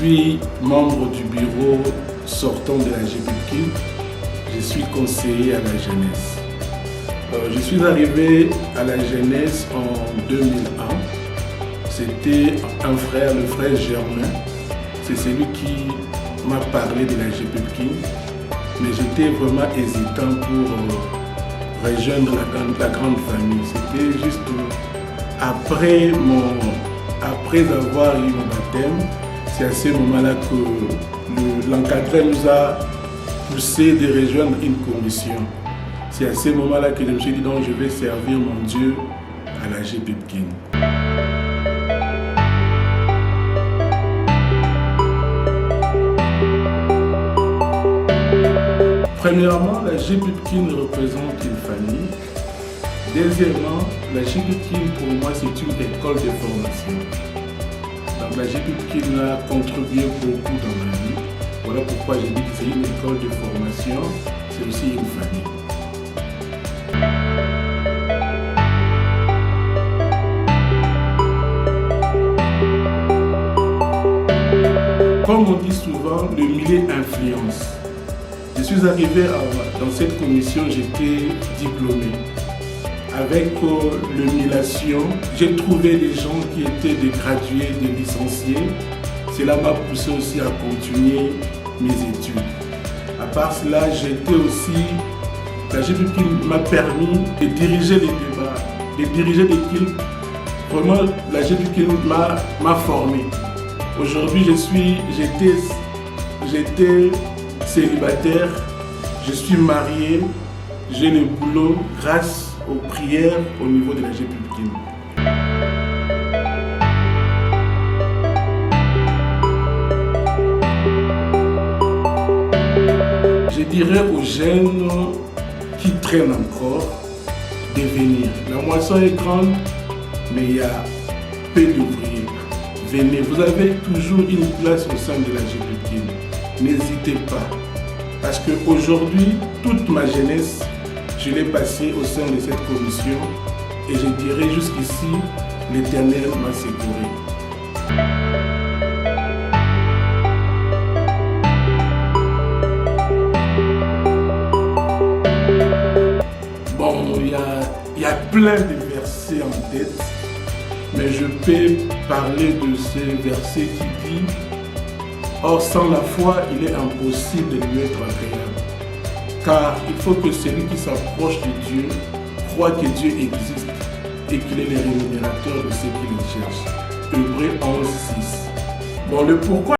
suis membre du bureau sortant de la GPUPKIN. Je suis conseiller à la jeunesse. Je suis arrivé à la jeunesse en 2001. C'était un frère, le frère Germain. C'est celui qui m'a parlé de la GPUPKIN. Mais j'étais vraiment hésitant pour rejoindre la grande famille. C'était juste après avoir eu mon baptême, c'est à ce moment-là que l'encadreur nous a poussé de rejoindre une commission. C'est à ce moment-là que je me suis dit donc je vais servir mon Dieu à la GPUPKIN. Premièrement, la GPUPKIN représente une famille. Deuxièmement, la GPUPKIN pour moi c'est une école de formation. Donc la GPUPKIN a contribué beaucoup dans ma vie. Voilà pourquoi j'ai dit que c'est une école de formation, c'est aussi une famille. Comme on dit souvent, le milieu influence. Je suis arrivé dans cette commission, j'étais diplômé. Avec l'humiliation, j'ai trouvé des gens qui étaient des gradués, des licenciés. Cela m'a poussé aussi à continuer mes études. À part cela, la GPUPKIN m'a permis de diriger les débats, de diriger l'équipe. Vraiment, la GPUPKIN m'a formé. Aujourd'hui, j'étais célibataire, je suis marié, j'ai le boulot grâce aux prières au niveau de la GPUPKIN. Je dirais aux jeunes qui traînent encore de venir. La moisson est grande, mais il y a peu d'ouvriers. Venez, vous avez toujours une place au sein de la GPUPKIN. N'hésitez pas. Parce qu'aujourd'hui, toute ma jeunesse, je l'ai passée au sein de cette commission et je dirais jusqu'ici, l'Éternel m'a secouru. Bon, il y a plein de versets en tête, mais je peux parler de ce verset qui dit « Or, sans la foi, il est impossible de lui être agréable. Car il faut que celui qui s'approche de Dieu croit que Dieu existe et qu'il est le rémunérateur de ceux qui le cherchent. » Hébreux 11, 6. Bon, le pourquoi